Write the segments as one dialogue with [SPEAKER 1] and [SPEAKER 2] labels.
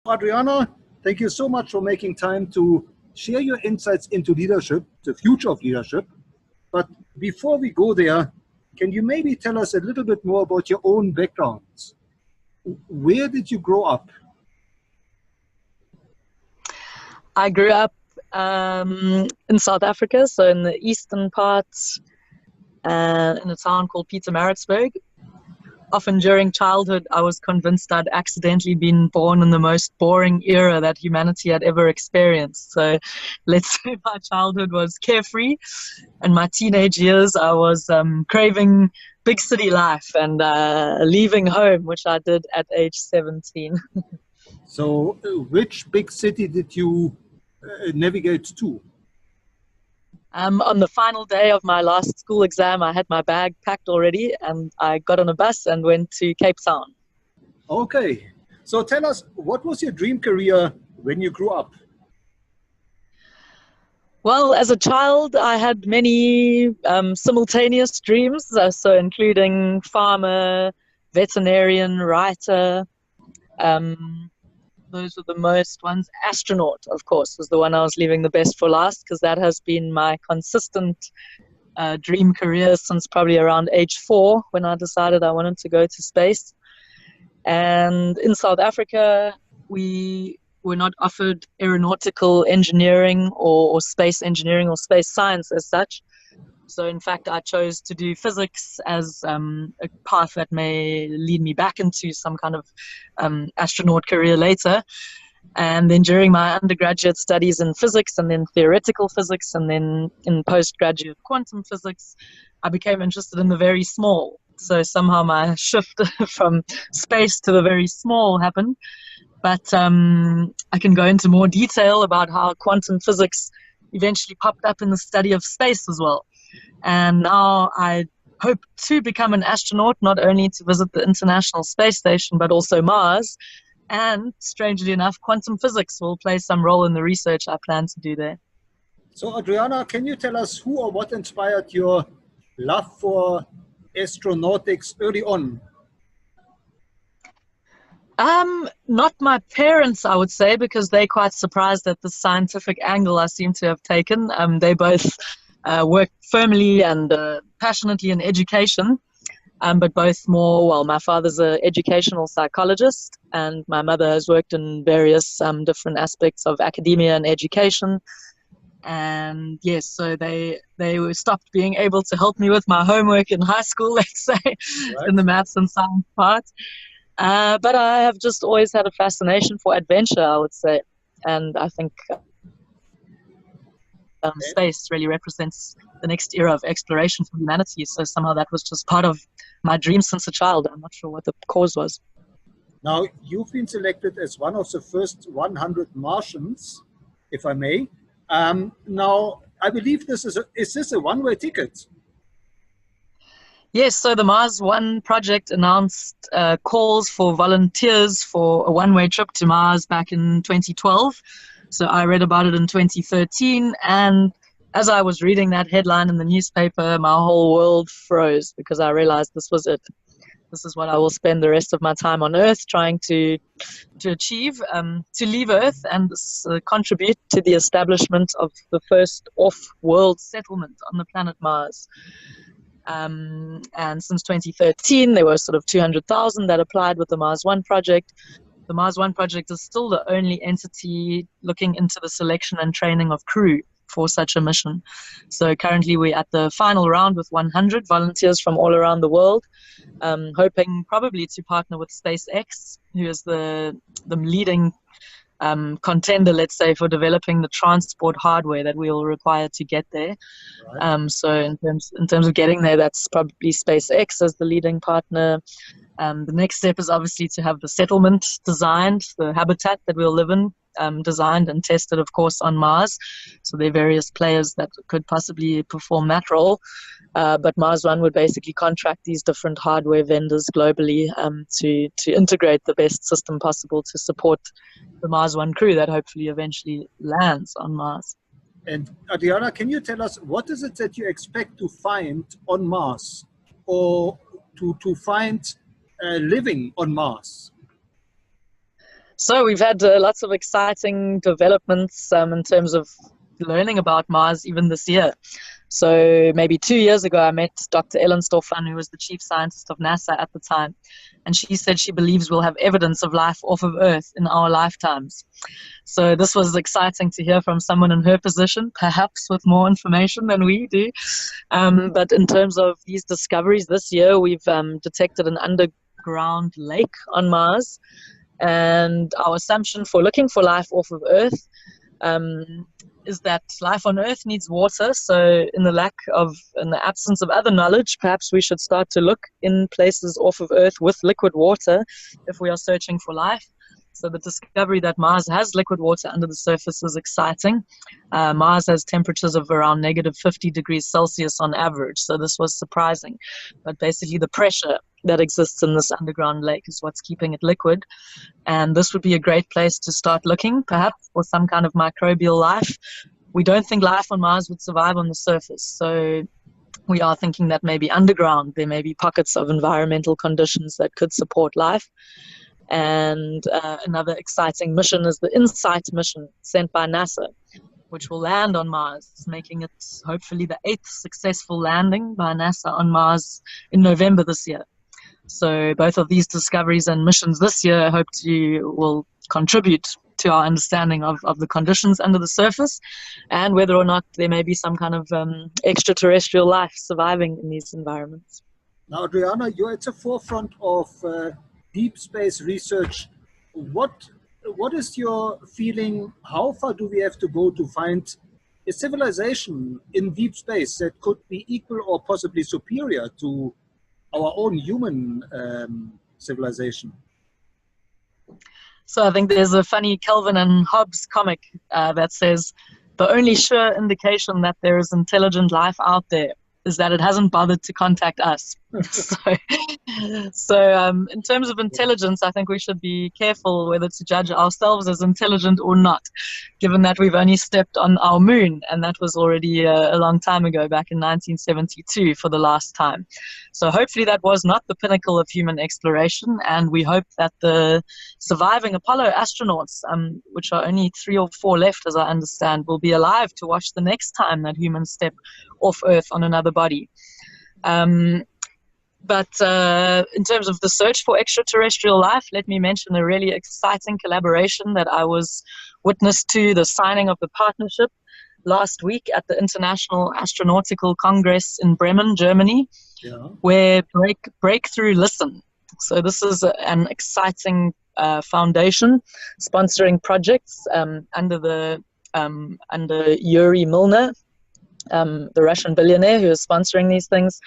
[SPEAKER 1] Adriana, thank you so much for making time to share your insights into leadership, the future of leadership. But before we go there, can you maybe tell us a little bit more about your own backgrounds? Where did you grow up?
[SPEAKER 2] I grew up in South Africa, so in the eastern parts, in a town called Pietermaritzburg. Often during childhood, I was convinced I'd accidentally been born in the most boring era that humanity had ever experienced. So let's say my childhood was carefree, and my teenage years, I was craving big city life and leaving home, which I did at age 17.
[SPEAKER 1] So which big city did you navigate to?
[SPEAKER 2] On the final day of my last school exam, I had my bag packed already, and I got on a bus and went to Cape Town.
[SPEAKER 1] Okay. So tell us, what was your dream career when you grew up?
[SPEAKER 2] Well, as a child, I had many simultaneous dreams, so including farmer, veterinarian, writer. Those were the most ones. Astronaut, of course, was the one I was leaving the best for last, because that has been my consistent dream career since probably around age 4, when I decided I wanted to go to space. And in South Africa, we were not offered aeronautical engineering or space engineering or space science as such. So in fact, I chose to do physics as a path that may lead me back into some kind of astronaut career later. And then during my undergraduate studies in physics, and then theoretical physics, and then in postgraduate quantum physics, I became interested in the very small. So somehow my shift from space to the very small happened. But I can go into more detail about how quantum physics eventually popped up in the study of space as well. And now I hope to become an astronaut, not only to visit the International Space Station, but also Mars. And strangely enough, quantum physics will play some role in the research I plan to do there.
[SPEAKER 1] So Adriana, can you tell us who or what inspired your love for astronautics early on?
[SPEAKER 2] Not my parents, I would say, because they're quite surprised at the scientific angle I seem to have taken. They both work firmly and passionately in education, but both more, well, my father's an educational psychologist, and my mother has worked in various different aspects of academia and education. And yes, so they stopped being able to help me with my homework in high school, let's say,
[SPEAKER 1] Right.
[SPEAKER 2] in the maths and science part. But I have just always had a fascination for adventure, I would say. And I think space really represents the next era of exploration for humanity. So somehow that was just part of my dream since a child. I'm not sure what the cause was.
[SPEAKER 1] Now, you've been selected as one of the first 100 Martians, if I may. Now, I believe is this a one-way ticket?
[SPEAKER 2] Yes, so the Mars One project announced calls for volunteers for a one-way trip to Mars back in 2012. So I read about it in 2013, and as I was reading that headline in the newspaper, my whole world froze, because I realized this was it. This is what I will spend the rest of my time on Earth trying to achieve, to leave Earth and contribute to the establishment of the first off-world settlement on the planet Mars. And since 2013, there were sort of 200,000 that applied with the Mars One project. The Mars One project is still the only entity looking into the selection and training of crew for such a mission. So currently we're at the final round with 100 volunteers from all around the world, hoping probably to partner with SpaceX, who is the leading contender, let's say, for developing the transport hardware that we will require to get there. Right. So in terms of getting there, that's probably SpaceX as the leading partner. The next step is obviously to have the settlement designed, the habitat that we'll live in, designed and tested, of course, on Mars. So there are various players that could possibly perform that role. But Mars One would basically contract these different hardware vendors globally to integrate the best system possible to support the Mars One crew that hopefully eventually lands on Mars.
[SPEAKER 1] And Adriana, can you tell us what is it that you expect to find on Mars, or to find living on Mars?
[SPEAKER 2] So we've had lots of exciting developments in terms of learning about Mars even this year. So maybe 2 years ago, I met Dr. Ellen Stofan, who was the chief scientist of NASA at the time. And she said she believes we'll have evidence of life off of Earth in our lifetimes. So this was exciting to hear from someone in her position, perhaps with more information than we do. But in terms of these discoveries this year, we've detected an underground lake on Mars. And our assumption for looking for life off of Earth is that life on Earth needs water. So in the absence of other knowledge, perhaps we should start to look in places off of Earth with liquid water if we are searching for life. So the discovery that Mars has liquid water under the surface is exciting. Mars has temperatures of around -50 degrees Celsius on average. So this was surprising. But basically the pressure that exists in this underground lake is what's keeping it liquid. And this would be a great place to start looking, perhaps for some kind of microbial life. We don't think life on Mars would survive on the surface. So we are thinking that maybe underground, there may be pockets of environmental conditions that could support life. And another exciting mission is the InSight mission sent by NASA, which will land on Mars, making it hopefully the 8th successful landing by NASA on Mars in November this year. So both of these discoveries and missions this year will contribute to our understanding of the conditions under the surface and whether or not there may be some kind of extraterrestrial life surviving in these environments.
[SPEAKER 1] Now, Adriana, you're at the forefront of deep space research. What is your feeling? How far do we have to go to find a civilization in deep space that could be equal or possibly superior to our own human civilization?
[SPEAKER 2] So I think there's a funny Calvin and Hobbes comic that says, the only sure indication that there is intelligent life out there is that it hasn't bothered to contact us. So in terms of intelligence, I think we should be careful whether to judge ourselves as intelligent or not, given that we've only stepped on our moon, and that was already a long time ago, back in 1972 for the last time. So hopefully that was not the pinnacle of human exploration, and we hope that the surviving Apollo astronauts, which are only 3 or 4 left as I understand, will be alive to watch the next time that humans step off Earth on another body. But in terms of the search for extraterrestrial life, let me mention a really exciting collaboration that I was witness to the signing of the partnership last week at the International Astronautical Congress in Bremen, Germany, where Breakthrough Listen. So this is an exciting foundation sponsoring projects under Yuri Milner, the Russian billionaire who is sponsoring these things.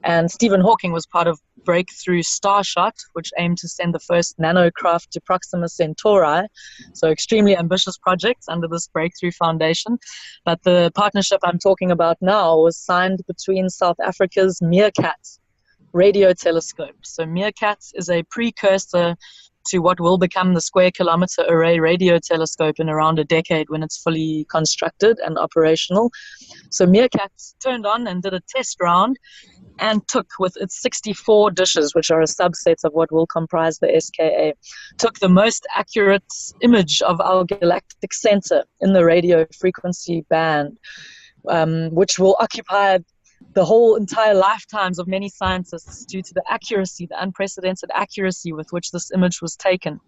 [SPEAKER 2] And Stephen Hawking was part of Breakthrough Starshot, which aimed to send the first nanocraft to Proxima Centauri. So extremely ambitious projects under this Breakthrough Foundation. But the partnership I'm talking about now was signed between South Africa's Meerkat radio telescope. So Meerkat is a precursor to what will become the Square Kilometre Array radio telescope in around a decade when it's fully constructed and operational. So Meerkat turned on and did a test round and took, with its 64 dishes, which are a subset of what will comprise the SKA, took the most accurate image of our galactic center in the radio frequency band, which will occupy the whole entire lifetimes of many scientists due to the accuracy, the unprecedented accuracy with which this image was taken.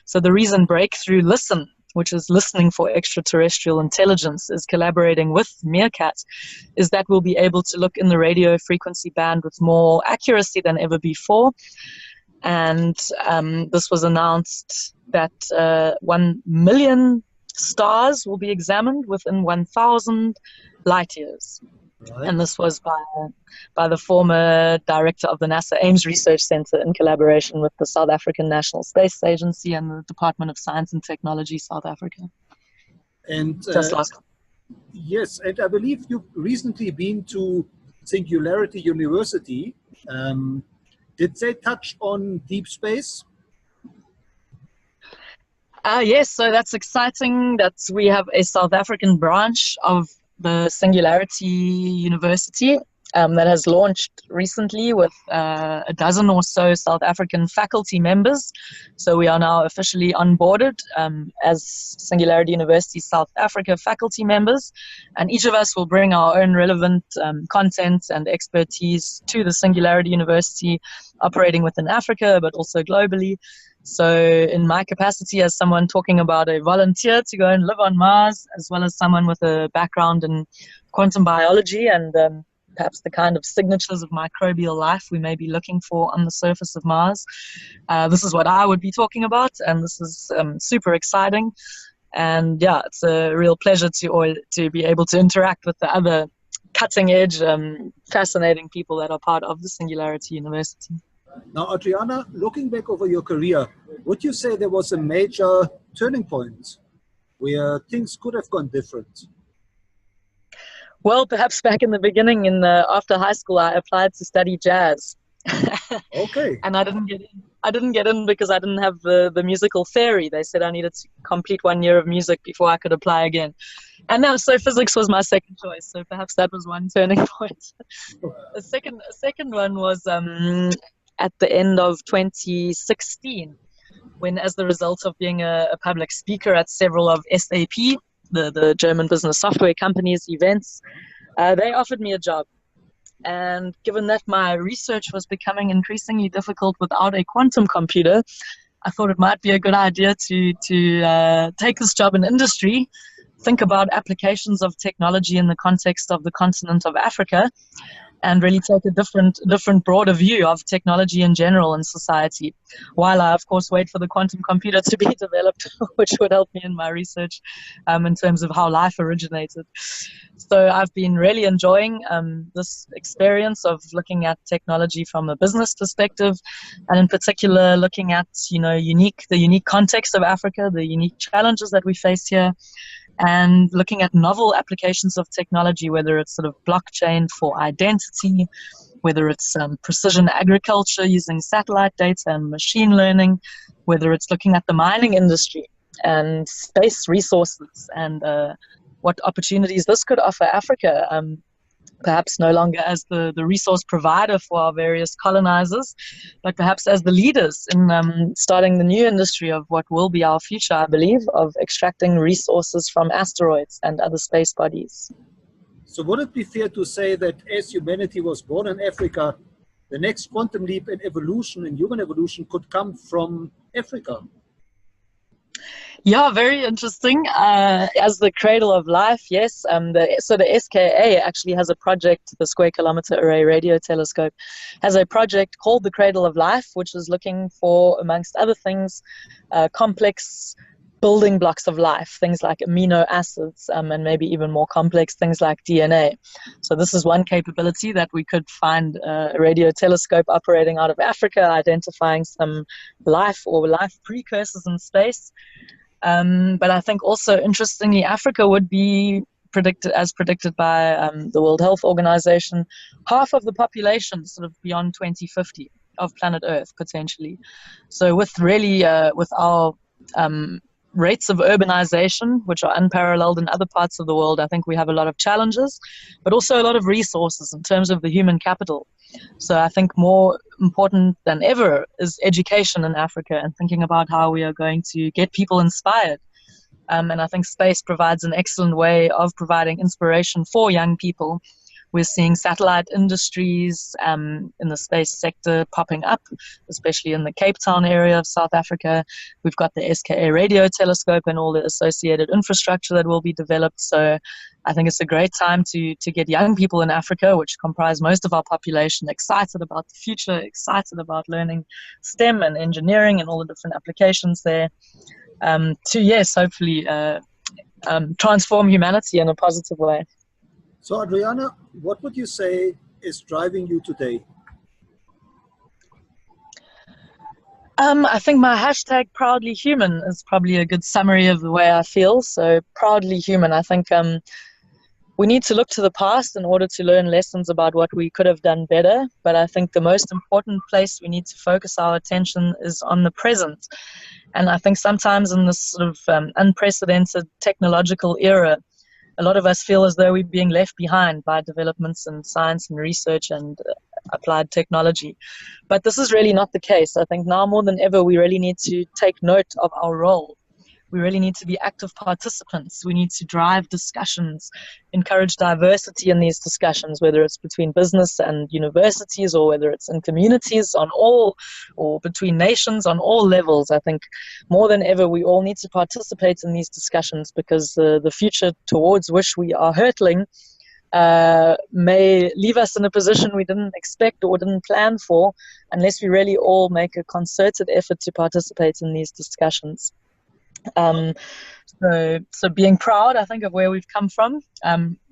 [SPEAKER 2] So the reason Breakthrough Listen, which is listening for extraterrestrial intelligence, is collaborating with Meerkat, is that we'll be able to look in the radio frequency band with more accuracy than ever before. And this was announced that 1 million stars will be examined within 1,000 light years. Right. And this was by the former director of the NASA Ames Research Center in collaboration with the South African National Space Agency and the Department of Science and Technology, South Africa.
[SPEAKER 1] And
[SPEAKER 2] just last.
[SPEAKER 1] Yes, and I believe you've recently been to Singularity University. Did they touch on deep space?
[SPEAKER 2] Yes, so that's exciting that we have a South African branch of the Singularity University. that has launched recently with a dozen or so South African faculty members. So we are now officially onboarded as Singularity University South Africa faculty members, and each of us will bring our own relevant content and expertise to the Singularity University, operating within Africa but also globally. So in my capacity as someone talking about a volunteer to go and live on Mars, as well as someone with a background in quantum biology and perhaps the kind of signatures of microbial life we may be looking for on the surface of Mars. This is what I would be talking about, and this is super exciting. And yeah, it's a real pleasure to be able to interact with the other cutting edge, fascinating people that are part of the Singularity University.
[SPEAKER 1] Now, Adriana, looking back over your career, would you say there was a major turning point where things could have gone different?
[SPEAKER 2] Well, perhaps back in the beginning, after high school, I applied to study jazz.
[SPEAKER 1] Okay.
[SPEAKER 2] And I didn't get in because I didn't have the musical theory. They said I needed to complete 1 year of music before I could apply again. And now, so physics was my second choice. So perhaps that was one turning point. A second one was at the end of 2016, when, as the result of being a public speaker at several of SAP, the German business software company's events, they offered me a job. And given that my research was becoming increasingly difficult without a quantum computer, I thought it might be a good idea to take this job in industry, think about applications of technology in the context of the continent of Africa, and really take a different, broader view of technology in general in society, while I, of course, wait for the quantum computer to be developed, which would help me in my research in terms of how life originated. So I've been really enjoying this experience of looking at technology from a business perspective, and in particular looking at the unique context of Africa, the unique challenges that we face here, and looking at novel applications of technology, whether it's sort of blockchain for identity, whether it's precision agriculture using satellite data and machine learning, whether it's looking at the mining industry and space resources, and what opportunities this could offer Africa, perhaps no longer as the resource provider for our various colonizers, but perhaps as the leaders in starting the new industry of what will be our future, I believe, of extracting resources from asteroids and other space bodies.
[SPEAKER 1] So would it be fair to say that as humanity was born in Africa, the next quantum leap in evolution, in human evolution, could come from Africa?
[SPEAKER 2] Yeah, very interesting. As the cradle of life, yes. So the SKA actually has a project, the Square Kilometer Array Radio Telescope, has a project called the Cradle of Life, which is looking for, amongst other things, complex building blocks of life, things like amino acids, and maybe even more complex things like DNA. So this is one capability that we could find a radio telescope operating out of Africa, identifying some life or life precursors in space. But I think also, interestingly, Africa would be predicted by the World Health Organization, half of the population sort of beyond 2050 of planet Earth, potentially. So with our rates of urbanization, which are unparalleled in other parts of the world, I think we have a lot of challenges, but also a lot of resources in terms of the human capital. So I think more important than ever is education in Africa, and thinking about how we are going to get people inspired. And I think space provides an excellent way of providing inspiration for young people. We're seeing satellite industries in the space sector popping up, especially in the Cape Town area of South Africa. We've got the SKA radio telescope and all the associated infrastructure that will be developed. So I think it's a great time to get young people in Africa, which comprise most of our population, excited about the future, excited about learning STEM and engineering and all the different applications there, to, yes, hopefully transform humanity in a positive way.
[SPEAKER 1] So Adriana, what would you say is driving you today?
[SPEAKER 2] I think my hashtag proudly human is probably a good summary of the way I feel. So proudly human. I think we need to look to the past in order to learn lessons about what we could have done better. But I think the most important place we need to focus our attention is on the present. And I think sometimes in this sort of unprecedented technological era, a lot of us feel as though we're being left behind by developments in science and research and applied technology. But this is really not the case. I think now more than ever, we really need to take note of our role. We really need to be active participants. We need to drive discussions, encourage diversity in these discussions, whether it's between business and universities or whether it's in communities or between nations on all levels. I think more than ever, we all need to participate in these discussions because the future towards which we are hurtling may leave us in a position we didn't expect or didn't plan for unless we really all make a concerted effort to participate in these discussions. So being proud, I think, of where we've come from.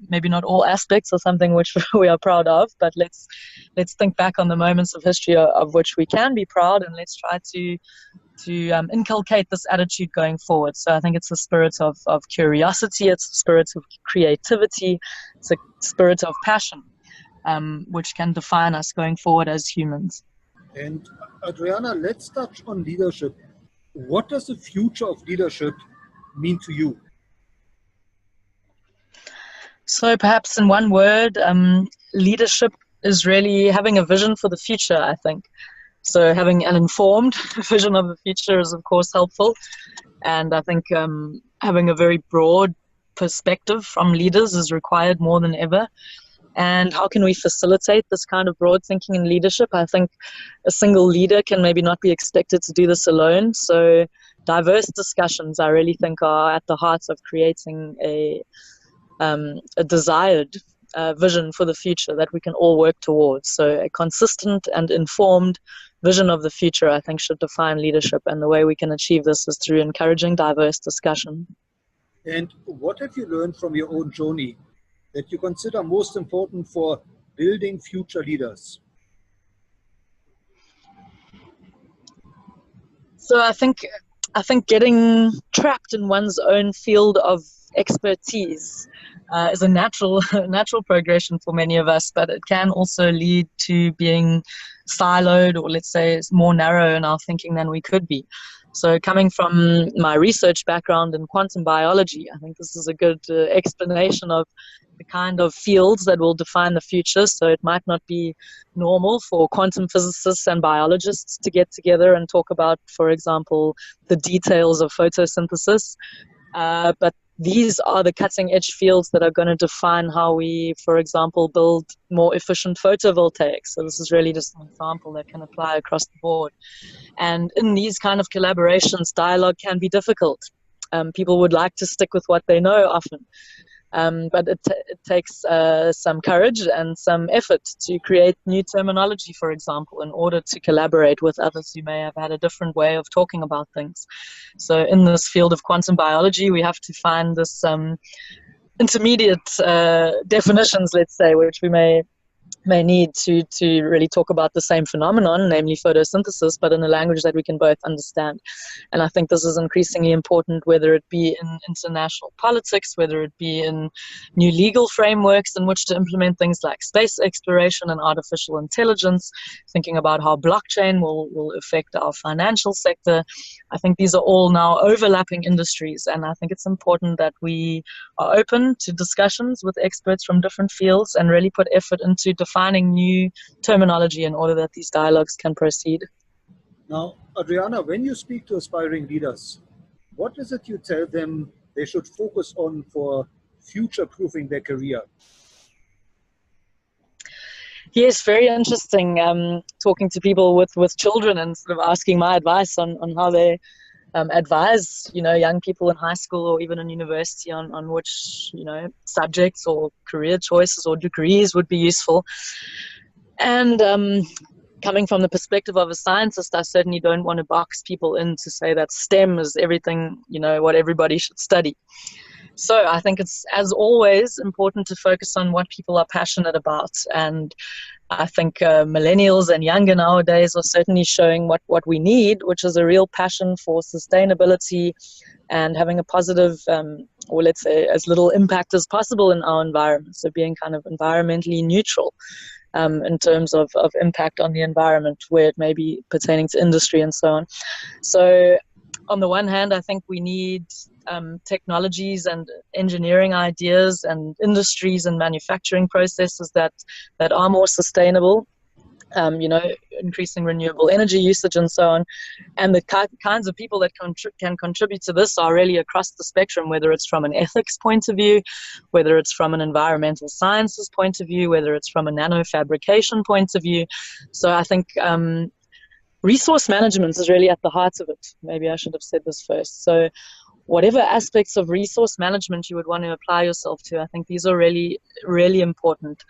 [SPEAKER 2] Maybe not all aspects are something which we are proud of, but let's think back on the moments of history of which we can be proud, and let's try to inculcate this attitude going forward. So I think it's a spirit of curiosity, it's a spirit of creativity, it's a spirit of passion, which can define us going forward as humans.
[SPEAKER 1] And Adriana, let's touch on leadership. What does the future of leadership mean to you?
[SPEAKER 2] So perhaps in one word, leadership is really having a vision for the future, I think. So having an informed vision of the future is, of course, helpful. And I think having a very broad perspective from leaders is required more than ever. And how can we facilitate this kind of broad thinking in leadership? I think a single leader can maybe not be expected to do this alone. So diverse discussions, I really think, are at the heart of creating a desired vision for the future that we can all work towards. So a consistent and informed vision of the future, I think, should define leadership. And the way we can achieve this is through encouraging diverse discussion.
[SPEAKER 1] And what have you learned from your own journey that you consider most important for building future leaders?
[SPEAKER 2] So I think getting trapped in one's own field of expertise is a natural progression for many of us, but it can also lead to being siloed, or let's say it's more narrow in our thinking than we could be. So coming from my research background in quantum biology, I think this is a good explanation of the kind of fields that will define the future. So it might not be normal for quantum physicists and biologists to get together and talk about, for example, the details of photosynthesis. But these are the cutting edge fields that are going to define how we, for example, build more efficient photovoltaics. So this is really just an example that can apply across the board. And in these kind of collaborations, dialogue can be difficult. People would like to stick with what they know often. But it takes some courage and some effort to create new terminology, for example, in order to collaborate with others who may have had a different way of talking about things. So in this field of quantum biology, we have to find this intermediate definitions, let's say, which we may need to really talk about the same phenomenon, namely photosynthesis, but in a language that we can both understand. And I think this is increasingly important, whether it be in international politics, whether it be in new legal frameworks in which to implement things like space exploration and artificial intelligence, thinking about how blockchain will affect our financial sector. I think these are all now overlapping industries, and I think it's important that we are open to discussions with experts from different fields and really put effort into defining new terminology in order that these dialogues can proceed.
[SPEAKER 1] Now, Adriana, when you speak to aspiring leaders, what is it you tell them they should focus on for future-proofing their career?
[SPEAKER 2] Yes, very interesting. Talking to people with children and sort of asking my advice on how they advise, young people in high school or even in university on which, subjects or career choices or degrees would be useful. And coming from the perspective of a scientist, I certainly don't want to box people in to say that STEM is everything, what everybody should study. So I think it's, as always, important to focus on what people are passionate about. And I think millennials and younger nowadays are certainly showing what we need, which is a real passion for sustainability and having a positive, or let's say as little impact as possible in our environment. So being kind of environmentally neutral in terms of impact on the environment, where it may be pertaining to industry and so on. So on the one hand, I think we need technologies and engineering ideas and industries and manufacturing processes that are more sustainable. Increasing renewable energy usage and so on. And the kinds of people that can contribute to this are really across the spectrum, whether it's from an ethics point of view, whether it's from an environmental sciences point of view, whether it's from a nanofabrication point of view. So I think resource management is really at the heart of it. Maybe I should have said this first. So whatever aspects of resource management you would want to apply yourself to, I think these are really, really important.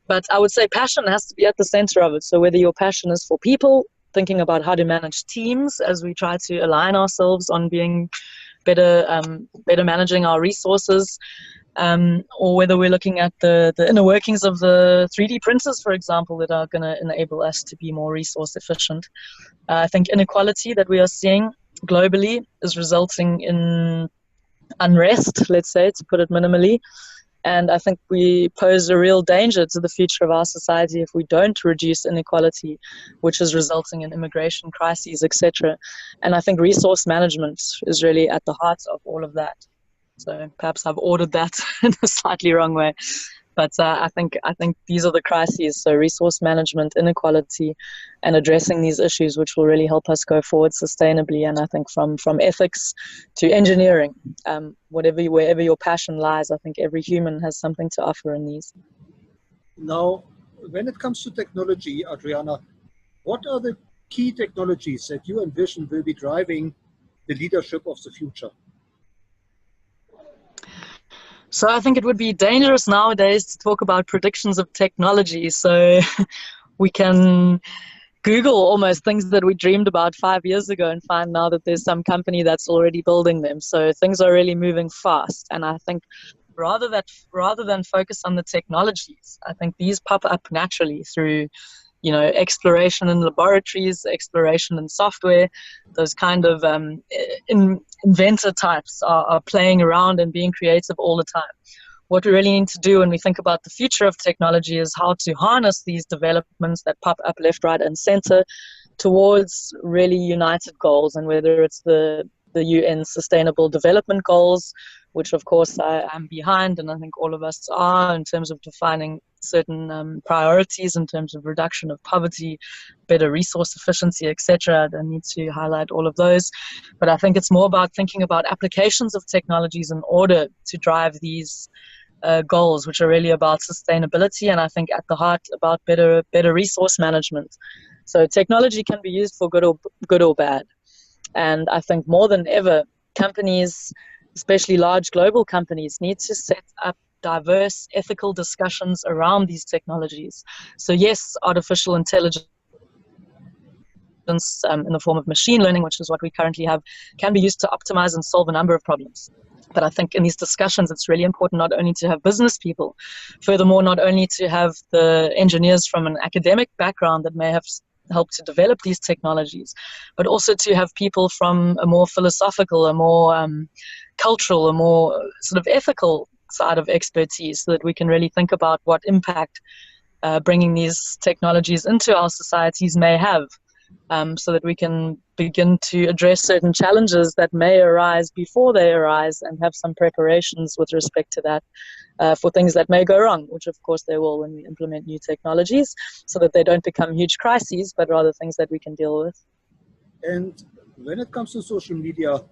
[SPEAKER 2] But I would say passion has to be at the center of it. So whether your passion is for people, thinking about how to manage teams as we try to align ourselves on being better managing our resources, or whether we're looking at the inner workings of the 3D printers, for example, that are going to enable us to be more resource efficient. I think inequality that we are seeing globally is resulting in unrest, let's say, to put it minimally. And I think we pose a real danger to the future of our society if we don't reduce inequality, which is resulting in immigration crises, etc. And I think resource management is really at the heart of all of that. So perhaps I've ordered that in a slightly wrong way. But I think these are the crises. So resource management, inequality, and addressing these issues, which will really help us go forward sustainably. And I think from ethics to engineering, wherever your passion lies, I think every human has something to offer in these.
[SPEAKER 1] Now, when it comes to technology, Adriana, what are the key technologies that you envision will be driving the leadership of the future?
[SPEAKER 2] So I think it would be dangerous nowadays to talk about predictions of technology. So we can Google almost things that we dreamed about 5 years ago and find now that there's some company that's already building them. So things are really moving fast. And I think rather than focus on the technologies, I think these pop up naturally through exploration in laboratories, exploration in software. Those kind of inventor types are playing around and being creative all the time. What we really need to do when we think about the future of technology is how to harness these developments that pop up left, right, and center towards really united goals, and whether it's the UN Sustainable Development Goals, which of course I am behind, and I think all of us are, in terms of defining certain priorities in terms of reduction of poverty, better resource efficiency, etc. I don't need to highlight all of those, but I think it's more about thinking about applications of technologies in order to drive these goals, which are really about sustainability, and I think at the heart about better resource management. So technology can be used for good or bad, and I think more than ever, companies, especially large global companies, need to set up diverse ethical discussions around these technologies. So yes, artificial intelligence in the form of machine learning, which is what we currently have, can be used to optimize and solve a number of problems. But I think in these discussions, it's really important not only to have business people, furthermore, not only to have the engineers from an academic background that may have helped to develop these technologies, but also to have people from a more philosophical, a more cultural, a more sort of ethical side of expertise, so that we can really think about what impact bringing these technologies into our societies may have, so that we can begin to address certain challenges that may arise before they arise, and have some preparations with respect to that for things that may go wrong, which of course they will when we implement new technologies, so that they don't become huge crises, but rather things that we can deal with.
[SPEAKER 1] And when it comes to social media,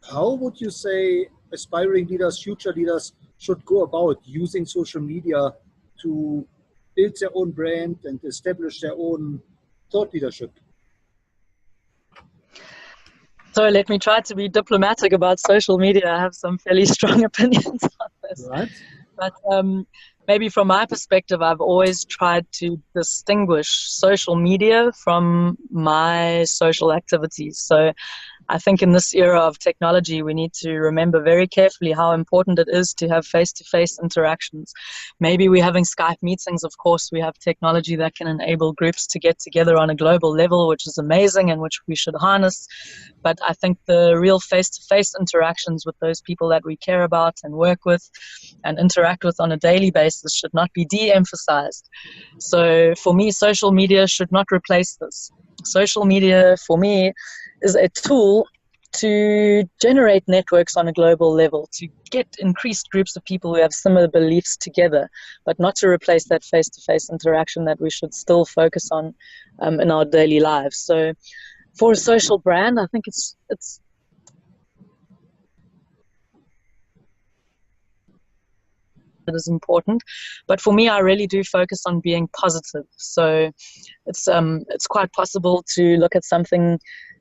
[SPEAKER 1] how would you say aspiring leaders, future leaders, should go about using social media to build their own brand and establish their own thought leadership?
[SPEAKER 2] So let me try to be diplomatic about social media. I have some fairly strong opinions on this.
[SPEAKER 1] Right.
[SPEAKER 2] But maybe from my perspective, I've always tried to distinguish social media from my social activities. So I think in this era of technology, we need to remember very carefully how important it is to have face-to-face interactions. Maybe we're having Skype meetings. Of course, we have technology that can enable groups to get together on a global level, which is amazing and which we should harness. But I think the real face-to-face interactions with those people that we care about and work with and interact with on a daily basis should not be de-emphasized. So for me, social media should not replace this. Social media, for me, is a tool to generate networks on a global level, to get increased groups of people who have similar beliefs together, but not to replace that face-to-face interaction that we should still focus on in our daily lives. So for a social brand, I think it's it is important, but for me, I really do focus on being positive. So it's quite possible to look at something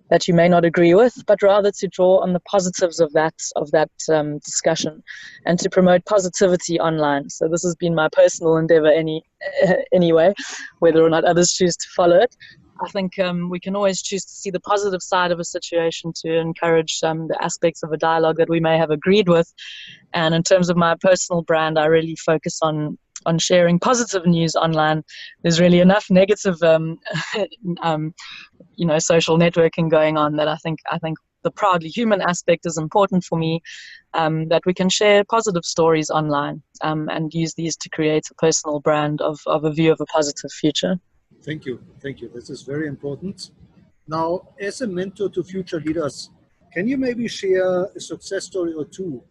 [SPEAKER 2] that you may not agree with, but rather to draw on the positives of that discussion, and to promote positivity online. So this has been my personal endeavor anyway, whether or not others choose to follow it. I think we can always choose to see the positive side of a situation to encourage the aspects of a dialogue that we may have agreed with. And in terms of my personal brand, I really focus on sharing positive news online. There's really enough negative social networking going on that I think the proudly human aspect is important for me, that we can share positive stories online, and use these to create a personal brand of a view of a positive future.
[SPEAKER 1] Thank you. Thank you. This is very important. Now, as a mentor to future leaders, can you maybe share a success story or two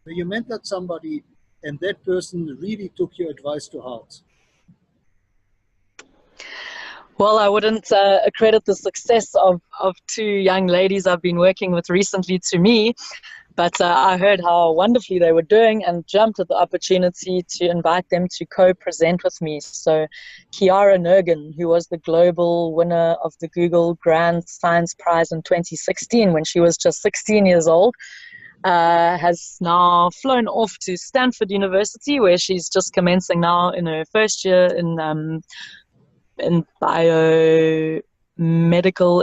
[SPEAKER 1] where you mentored somebody and that person really took your advice to heart?
[SPEAKER 2] Well, I wouldn't accredit the success of two young ladies I've been working with recently to me, but I heard how wonderfully they were doing and jumped at the opportunity to invite them to co-present with me. So Kiara Nergin, who was the global winner of the Google Grand Science Prize in 2016 when she was just 16 years old, has now flown off to Stanford University, where she's just commencing now in her first year in biomedical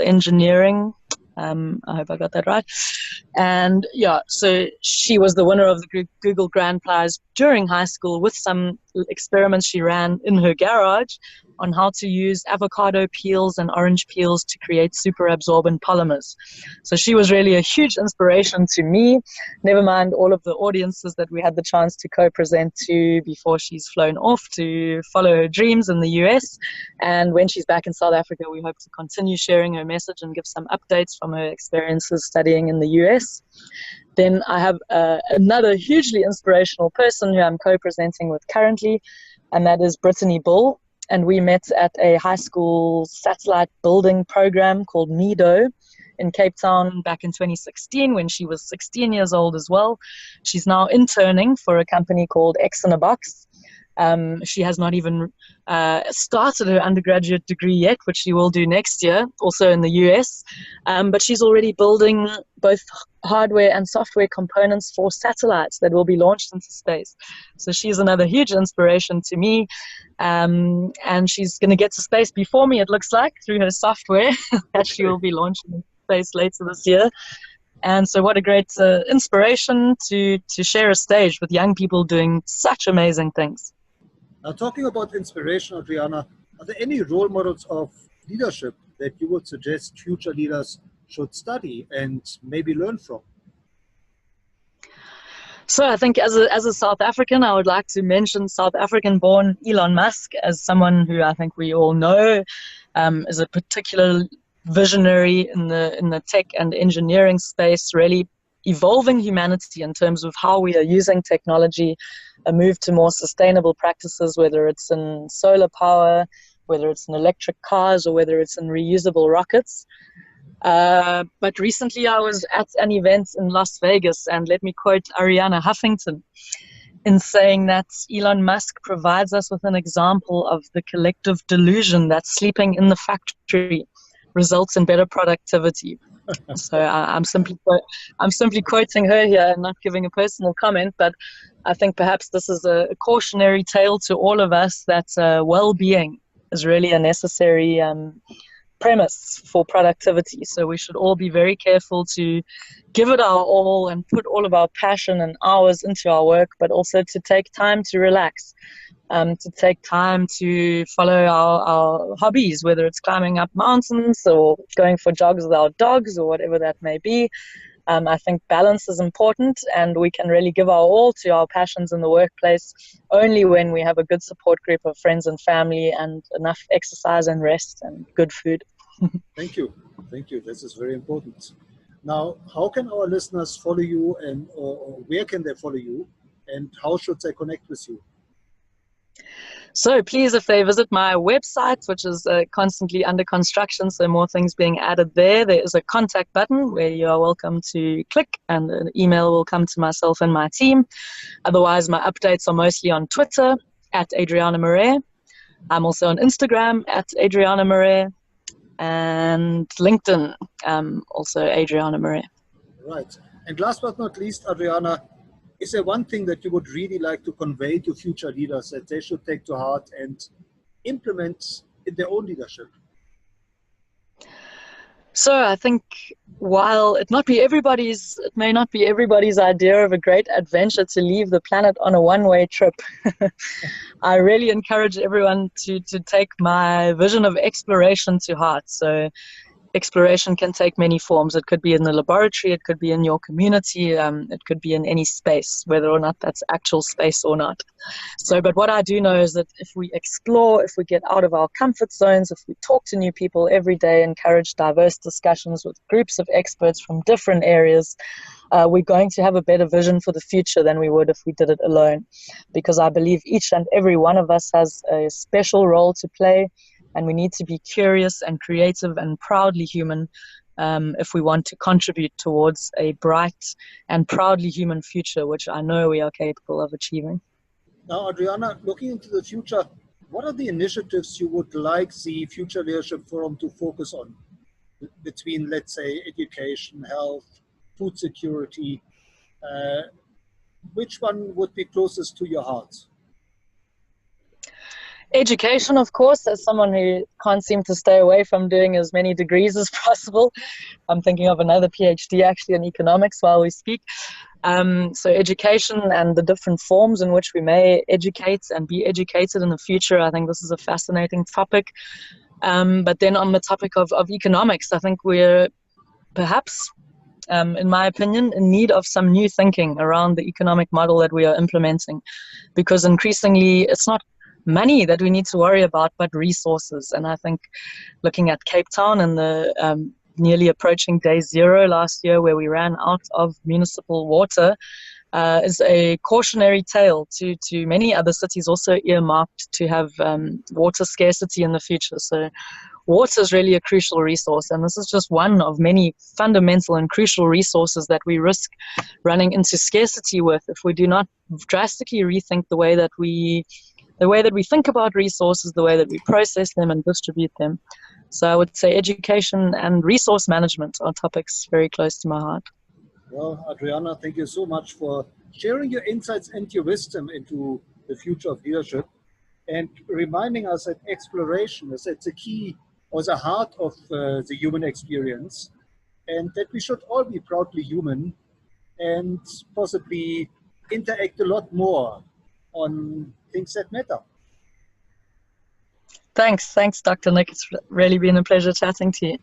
[SPEAKER 2] engineering. I hope I got that right. And yeah, so she was the winner of the Google Grand Prize during high school with some experiments she ran in her garage on how to use avocado peels and orange peels to create super absorbent polymers. So she was really a huge inspiration to me, never mind all of the audiences that we had the chance to co-present to before she's flown off to follow her dreams in the US. And when she's back in South Africa, we hope to continue sharing her message and give some updates from her experiences studying in the US. Then I have another hugely inspirational person who I'm co-presenting with currently, and that is Brittany Bull. And we met at a high school satellite building program called MEDO in Cape Town back in 2016 when she was 16 years old as well. She's now interning for a company called X in a Box. She has not even started her undergraduate degree yet, which she will do next year, also in the US. But she's already building both hardware and software components for satellites that will be launched into space. So she's another huge inspiration to me. And she's going to get to space before me, it looks like, through her software that she will be launching into space later this year. And so what a great inspiration to share a stage with young people doing such amazing things.
[SPEAKER 1] Now, talking about inspiration, Adriana, are there any role models of leadership that you would suggest future leaders should study and maybe learn from?
[SPEAKER 2] So I think as a South African, I would like to mention South African-born Elon Musk as someone who I think we all know is a particular visionary in the tech and engineering space, really evolving humanity in terms of how we are using technology, a move to more sustainable practices, whether it's in solar power, whether it's in electric cars, or whether it's in reusable rockets. But recently I was at an event in Las Vegas, and let me quote Arianna Huffington in saying that Elon Musk provides us with an example of the collective delusion that sleeping in the factory results in better productivity. So I'm simply quoting her here and not giving a personal comment, but I think perhaps this is a cautionary tale to all of us that well-being is really a necessary premise for productivity. So we should all be very careful to give it our all and put all of our passion and hours into our work, but also to take time to relax, to take time to follow our hobbies, whether it's climbing up mountains or going for jogs with our dogs or whatever that may be. I think balance is important, and we can really give our all to our passions in the workplace only when we have a good support group of friends and family and enough exercise and rest and good food.
[SPEAKER 1] Thank you. Thank you. This is very important. Now, how can our listeners follow you, and or where can they follow you, and how should they connect with you?
[SPEAKER 2] So please, if they visit my website, which is constantly under construction, so more things being added there, there is a contact button where you are welcome to click, and an email will come to myself and my team. Otherwise, my updates are mostly on Twitter at Adriana Marais. I'm also on Instagram at Adriana Marais, and LinkedIn, also Adriana Marais.
[SPEAKER 1] Right. And last but not least, Adriana, is there one thing that you would really like to convey to future leaders that they should take to heart and implement in their own leadership?
[SPEAKER 2] So I think while it may not be everybody's idea of a great adventure to leave the planet on a one-way trip, I really encourage everyone to take my vision of exploration to heart. So exploration can take many forms. It could be in the laboratory, it could be in your community, it could be in any space, whether or not that's actual space or not. So, but what I do know is that if we explore, if we get out of our comfort zones, if we talk to new people every day, encourage diverse discussions with groups of experts from different areas, we're going to have a better vision for the future than we would if we did it alone. Because I believe each and every one of us has a special role to play, and we need to be curious and creative and proudly human if we want to contribute towards a bright and proudly human future, which I know we are capable of achieving.
[SPEAKER 1] Now, Adriana, looking into the future, what are the initiatives you would like the Future Leadership Forum to focus on between, let's say, education, health, food security? Which one would be closest to your heart?
[SPEAKER 2] Education, of course, as someone who can't seem to stay away from doing as many degrees as possible. I'm thinking of another PhD actually in economics while we speak. So education and the different forms in which we may educate and be educated in the future, I think this is a fascinating topic. But then on the topic of economics, I think we're perhaps, in my opinion, in need of some new thinking around the economic model that we are implementing, because increasingly it's not money that we need to worry about, but resources. And I think looking at Cape Town and the nearly approaching day zero last year, where we ran out of municipal water, is a cautionary tale to many other cities also earmarked to have water scarcity in the future. So water is really a crucial resource, and this is just one of many fundamental and crucial resources that we risk running into scarcity with if we do not drastically rethink the way that we think about resources, the way that we process them and distribute them. So I would say education and resource management are topics very close to my heart.
[SPEAKER 1] Well, Adriana, thank you so much for sharing your insights and your wisdom into the future of leadership, and reminding us that exploration is at the key or the heart of the human experience, and that we should all be proudly human and possibly interact a lot more on things that matter.
[SPEAKER 2] Thanks, Dr. Nick. It's really been a pleasure chatting to you.